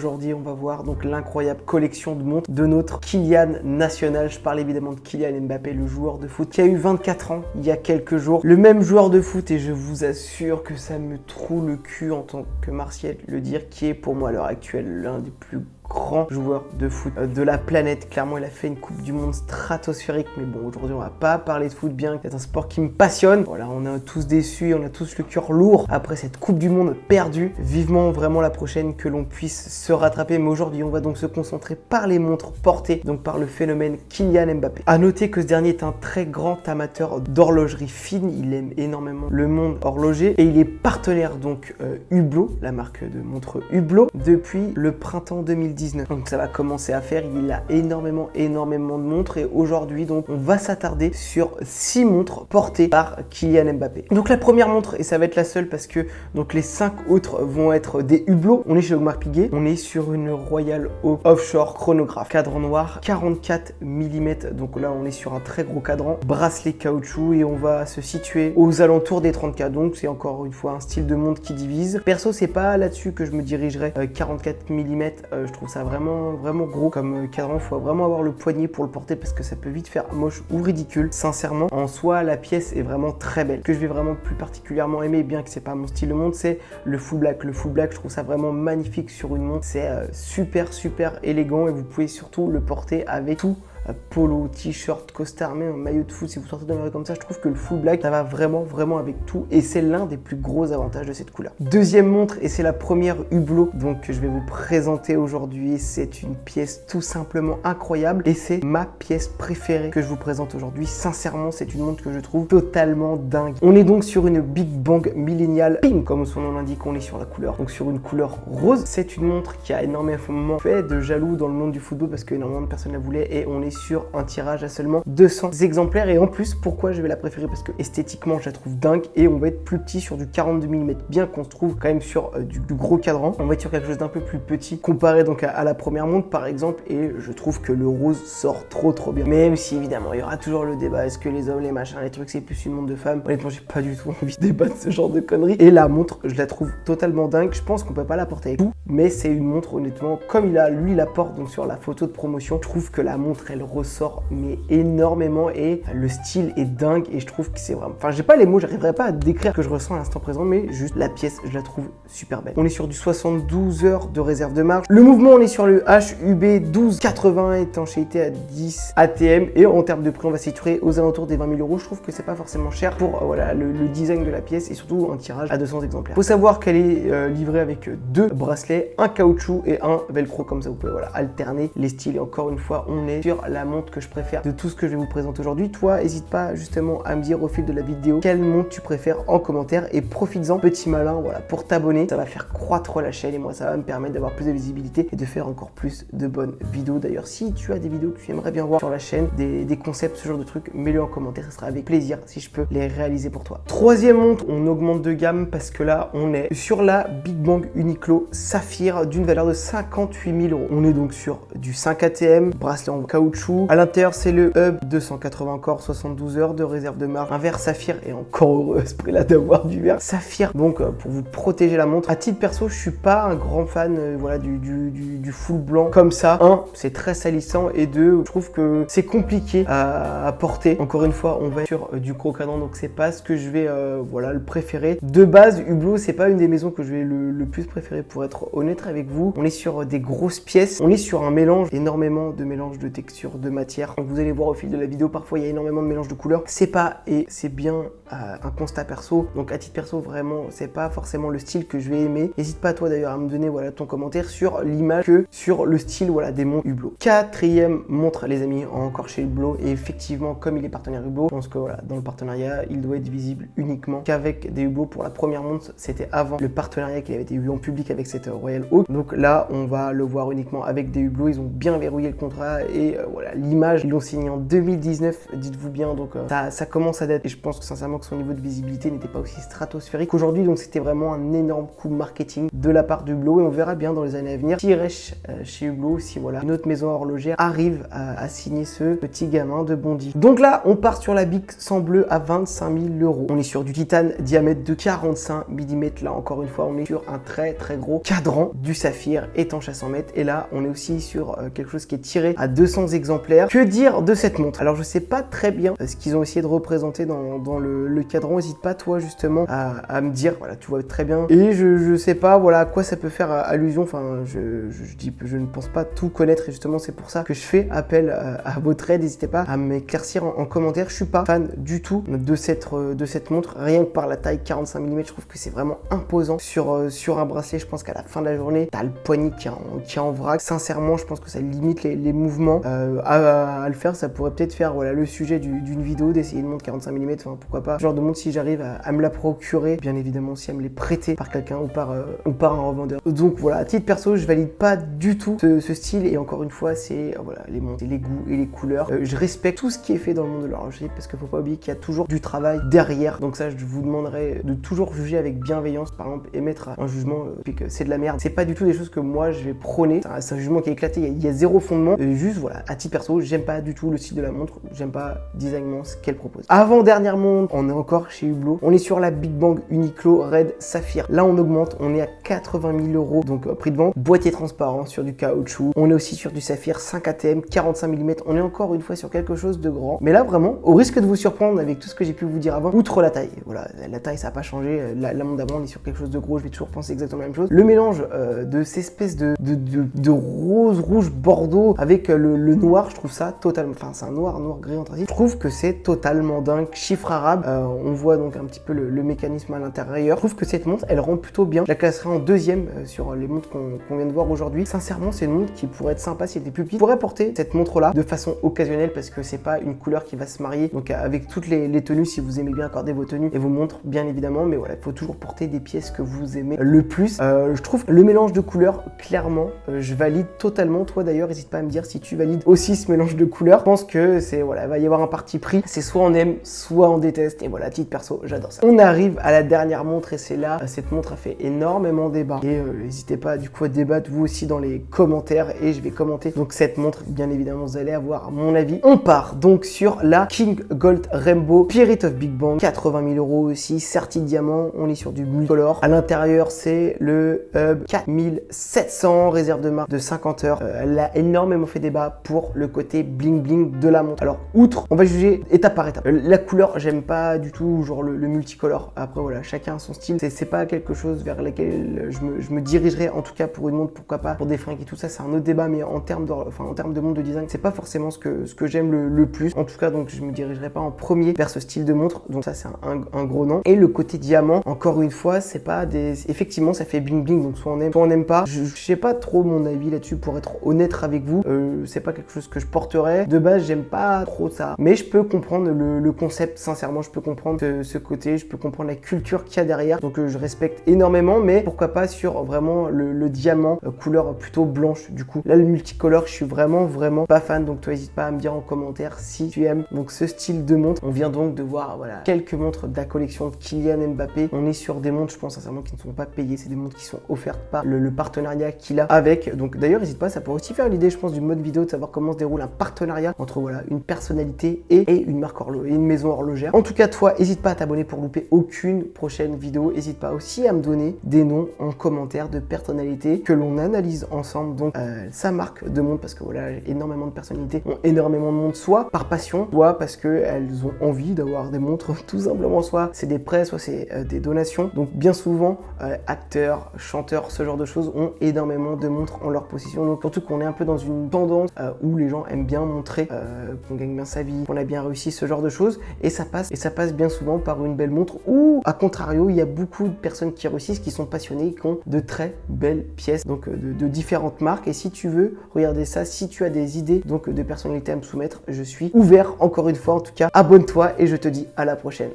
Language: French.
Aujourd'hui, on va voir donc l'incroyable collection de montres de notre Kylian national. Je parle évidemment de Kylian Mbappé, le joueur de foot qui a eu 24 ans il y a quelques jours. Le même joueur de foot, et je vous assure que ça me troue le cul en tant que Martial le dire, qui est pour moi à l'heure actuelle l'un des plus grand joueur de foot de la planète. Clairement, il a fait une coupe du monde stratosphérique, mais bon, aujourd'hui, on va pas parler de foot, bien que c'est un sport qui me passionne. Voilà, on est tous déçus, on a tous le cœur lourd après cette coupe du monde perdue. Vivement vraiment la prochaine que l'on puisse se rattraper, mais aujourd'hui, on va donc se concentrer par les montres portées, donc par le phénomène Kylian Mbappé. À noter que ce dernier est un très grand amateur d'horlogerie fine, il aime énormément le monde horloger et il est partenaire donc Hublot, la marque de montres Hublot, depuis le printemps 2019. Donc ça va commencer à faire, il a énormément de montres et aujourd'hui donc on va s'attarder sur 6 montres portées par Kylian Mbappé. Donc la première montre, et ça va être la seule parce que donc les 5 autres vont être des Hublot. On est chez Audemars Piguet, on est sur une Royal Oak Offshore chronographe, cadran noir, 44 mm, donc là on est sur un très gros cadran, bracelet caoutchouc et on va se situer aux alentours des 30K, donc c'est encore une fois un style de montre qui divise. Perso, c'est pas là-dessus que je me dirigerai, 44 mm, je trouve ça vraiment gros comme cadran. Faut vraiment avoir le poignet pour le porter parce que ça peut vite faire moche ou ridicule. Sincèrement, en soi, la pièce est vraiment très belle. Ce que je vais vraiment plus particulièrement aimer, bien que c'est pas mon style de montre, c'est le full black. Le full black, je trouve ça vraiment magnifique sur une montre. C'est super élégant et vous pouvez surtout le porter avec tout. Polo, t-shirt, costard, même un maillot de foot. Si vous sortez dans la rue comme ça, je trouve que le full black, ça va vraiment avec tout et c'est l'un des plus gros avantages de cette couleur. Deuxième montre, et c'est la première Hublot donc que je vais vous présenter aujourd'hui. C'est une pièce tout simplement incroyable et c'est ma pièce préférée que je vous présente aujourd'hui. Sincèrement, c'est une montre que je trouve totalement dingue. On est donc sur une Big Bang Millennial Pink, comme son nom l'indique, on est sur la couleur, donc sur une couleur rose. C'est une montre qui a énormément fait de jaloux dans le monde du football parce que énormément de personnes la voulaient et on est sur un tirage à seulement 200 exemplaires. Et en plus, pourquoi je vais la préférer? Parce que esthétiquement je la trouve dingue et on va être plus petit sur du 42 mm, bien qu'on se trouve quand même sur du gros cadran. On va être sur quelque chose d'un peu plus petit comparé donc à la première montre par exemple, et je trouve que le rose sort trop bien. Même si évidemment il y aura toujours le débat, est-ce que les hommes, les machins, les trucs, c'est plus une montre de femme? Honnêtement, j'ai pas du tout envie de débattre ce genre de conneries. Et la montre, je la trouve totalement dingue. Je pense qu'on peut pas la porter avec tout, mais c'est une montre honnêtement, comme lui la porte donc sur la photo de promotion, je trouve que la montre elle ressort mais énormément et le style est dingue et je trouve que c'est vraiment, enfin j'ai pas les mots, j'arriverai pas à décrire ce que je ressens à l'instant présent, mais juste la pièce je la trouve super belle. On est sur du 72 heures de réserve de marge. Le mouvement, on est sur le HUB 1280, étanchéité à 10 ATM et en termes de prix on va se situer aux alentours des 20 000 €. Je trouve que c'est pas forcément cher pour voilà le design de la pièce et surtout un tirage à 200 exemplaires. Faut savoir qu'elle est livrée avec 2 bracelets, un caoutchouc et un velcro, comme ça vous pouvez voilà alterner les styles. Et encore une fois, on est sur la montre que je préfère de tout ce que je vais vous présenter aujourd'hui. Toi, n'hésite pas justement à me dire au fil de la vidéo quelle montre tu préfères en commentaire et profites-en, petit malin, voilà, pour t'abonner. Ça va faire croître la chaîne et moi ça va me permettre d'avoir plus de visibilité et de faire encore plus de bonnes vidéos. D'ailleurs, si tu as des vidéos que tu aimerais bien voir sur la chaîne, des concepts, ce genre de trucs, mets-le en commentaire, ça sera avec plaisir si je peux les réaliser pour toi. Troisième montre, on augmente de gamme parce que là on est sur la Big Bang Uniqlo Saphir d'une valeur de 58 000 €. On est donc sur du 5 ATM, bracelet en caoutchouc. À l'intérieur, c'est le Hub 280 encore, 72 heures de réserve de marge, un verre saphir et encore heureux ce prix là d'avoir du verre saphir donc pour vous protéger la montre. À titre perso, je suis pas un grand fan voilà du full blanc comme ça. Un, c'est très salissant et deux, je trouve que c'est compliqué à porter. Encore une fois, on va sur du gros cadran donc c'est pas ce que je vais voilà le préférer. De base, Hublot c'est pas une des maisons que je vais le plus préférer pour être honnête avec vous. On est sur des grosses pièces, on est sur un mélange, énormément de mélange de textures, de matière. Donc vous allez voir au fil de la vidéo, parfois il y a énormément de mélange de couleurs. C'est pas, et c'est bien un constat perso. Donc à titre perso, vraiment, c'est pas forcément le style que je vais aimer. N'hésite pas toi d'ailleurs à me donner voilà ton commentaire sur l'image que sur le style voilà des montres Hublot. Quatrième montre les amis, encore chez Hublot et effectivement comme il est partenaire Hublot, je pense que voilà dans le partenariat il doit être visible uniquement qu'avec des Hublot. Pour la première montre, c'était avant le partenariat qui avait été vu en public avec cette Royal Oak. Donc là on va le voir uniquement avec des Hublot. Ils ont bien verrouillé le contrat et voilà. voilà, l'image, ils l'ont signé en 2019, dites-vous bien, donc ça commence à dater. Et je pense que sincèrement que son niveau de visibilité n'était pas aussi stratosphérique qu'aujourd'hui, donc c'était vraiment un énorme coup marketing de la part d'Hublot, et on verra bien dans les années à venir s'il reste chez Hublot, si voilà, une autre maison horlogère arrive à signer ce petit gamin de Bondy. Donc là, on part sur la Bic sans bleu à 25 000 €. On est sur du titane diamètre de 45 mm. Là, encore une fois, on est sur un très gros cadran, du saphir étanche à 100 mètres. Et là, on est aussi sur quelque chose qui est tiré à 200 exemplaires. Que dire de cette montre? Alors, je sais pas très bien ce qu'ils ont essayé de représenter dans le cadran. N'hésite pas, toi, justement, à me dire. Voilà, tu vois très bien. Et je sais pas, voilà, à quoi ça peut faire allusion. Enfin, je ne pense pas tout connaître. Et justement, c'est pour ça que je fais appel à votre aide. N'hésitez pas à m'éclaircir en commentaire. Je suis pas fan du tout de cette montre. Rien que par la taille 45 mm, je trouve que c'est vraiment imposant sur un bracelet. Je pense qu'à la fin de la journée, t'as le poignet qui est en vrac. Sincèrement, je pense que ça limite les mouvements. À le faire, ça pourrait peut-être faire voilà, le sujet d'une vidéo, d'essayer une montre 45 mm. Enfin, pourquoi pas. Ce genre de montre, si j'arrive à me la procurer, bien évidemment, si à me les prêter par quelqu'un ou par un revendeur. Donc voilà, à titre perso, je valide pas du tout ce style. Et encore une fois, c'est voilà, les montres, les goûts et les couleurs. Je respecte tout ce qui est fait dans le monde de l'horlogerie parce qu'il faut pas oublier qu'il y a toujours du travail derrière. Donc ça, je vous demanderai de toujours juger avec bienveillance, par exemple, émettre un jugement puis que c'est de la merde. C'est pas du tout des choses que moi je vais prôner. C'est un jugement qui est éclaté, il y a zéro fondement. Juste voilà, à titre perso, j'aime pas du tout le style de la montre, j'aime pas designement ce qu'elle propose. Avant-dernière montre, on est encore chez Hublot. On est sur la Big Bang Uniqlo Red Saphir. Là, on augmente, on est à 80 000 €, donc prix de vente. Boîtier transparent sur du caoutchouc. On est aussi sur du saphir 5 ATM, 45 mm. On est encore une fois sur quelque chose de grand. Mais là, vraiment, au risque de vous surprendre avec tout ce que j'ai pu vous dire avant, outre la taille, voilà, la taille, ça n'a pas changé. La montre d'avant, on est sur quelque chose de gros, je vais toujours penser exactement la même chose. Le mélange de ces espèces de rose, rouge, bordeaux avec le noir, je trouve ça totalement, enfin, c'est un noir gris anthracite. Je trouve que c'est totalement dingue. Chiffre arabe, on voit donc un petit peu le mécanisme à l'intérieur. Je trouve que cette montre, elle rend plutôt bien. Je la classerai en deuxième sur les montres qu'on vient de voir aujourd'hui. Sincèrement, c'est une montre qui pourrait être sympa si elle était plus petite. Je pourrais porter cette montre-là de façon occasionnelle parce que c'est pas une couleur qui va se marier. Donc avec toutes les tenues, si vous aimez bien accorder vos tenues et vos montres, bien évidemment. Mais voilà, il faut toujours porter des pièces que vous aimez le plus. Je trouve le mélange de couleurs, clairement, je valide totalement. Toi d'ailleurs, n'hésite pas à me dire si tu valides aussi ce mélange de couleurs. Je pense que c'est voilà, il va y avoir un parti pris. C'est soit on aime, soit on déteste. Et voilà, à titre perso, j'adore ça. On arrive à la dernière montre et c'est là, cette montre a fait énormément débat. Et n'hésitez pas du coup à débattre vous aussi dans les commentaires et je vais commenter donc cette montre. Bien évidemment, vous allez avoir mon avis. On part donc sur la King Gold Rainbow Spirit of Big Bang, 80 000 € aussi, certi diamant. On est sur du multicolore. À l'intérieur, c'est le Hub 4700, réserve de marque de 50 heures. Elle a énormément fait débat pour le côté bling bling de la montre. Alors, outre, on va juger étape par étape. La couleur, j'aime pas du tout, genre le multicolore. Après, voilà, chacun a son style. C'est pas quelque chose vers lequel je me dirigerai, en tout cas pour une montre, pourquoi pas, pour des fringues et tout ça, c'est un autre débat, mais en termes de montre de design, c'est pas forcément ce que j'aime le plus. En tout cas, donc, je me dirigerai pas en premier vers ce style de montre. Donc ça, c'est un gros non. Et le côté diamant, encore une fois, c'est pas des... Effectivement, ça fait bling bling, donc soit on aime, soit on n'aime pas. Je sais pas trop mon avis là-dessus, pour être honnête avec vous. C'est pas quelque chose que je porterais. De base, j'aime pas trop ça. Mais je peux comprendre le concept, sincèrement, je peux comprendre ce côté, je peux comprendre la culture qu'il y a derrière. Donc je respecte énormément, mais pourquoi pas sur vraiment le diamant, couleur plutôt blanche du coup. Là, le multicolore, je suis vraiment pas fan. Donc toi, n'hésite pas à me dire en commentaire si tu aimes donc ce style de montre. On vient donc de voir voilà, quelques montres de la collection de Kylian Mbappé. On est sur des montres, je pense sincèrement, qui ne sont pas payées. C'est des montres qui sont offertes par le partenariat qu'il a avec. Donc d'ailleurs, n'hésite pas, ça pourrait aussi faire l'idée, je pense, du mode vidéo, de savoir comment se déroule un partenariat entre voilà, une personnalité et une marque horlogère, une maison horlogère. En tout cas, toi, n'hésite pas à t'abonner pour louper aucune prochaine vidéo. N'hésite pas aussi à me donner des noms en commentaire de personnalités que l'on analyse ensemble. Donc sa marque de montre, parce que voilà, énormément de personnalités ont énormément de montres, soit par passion, soit parce qu'elles ont envie d'avoir des montres, tout simplement, soit c'est des prêts, soit c'est des donations. Donc bien souvent, acteurs, chanteurs, ce genre de choses ont énormément de montres en leur possession. Donc surtout qu'on est un peu dans une tendance où les gens aiment bien montrer qu'on gagne bien sa vie, qu'on a bien réussi, ce genre de choses. Et ça passe bien souvent par une belle montre, ou à contrario, il y a beaucoup de personnes qui réussissent, qui sont passionnées, qui ont de très belles pièces, donc de différentes marques. Et si tu veux regarder ça, si tu as des idées donc de personnalités à me soumettre, je suis ouvert. Encore une fois, en tout cas, abonne-toi et je te dis à la prochaine.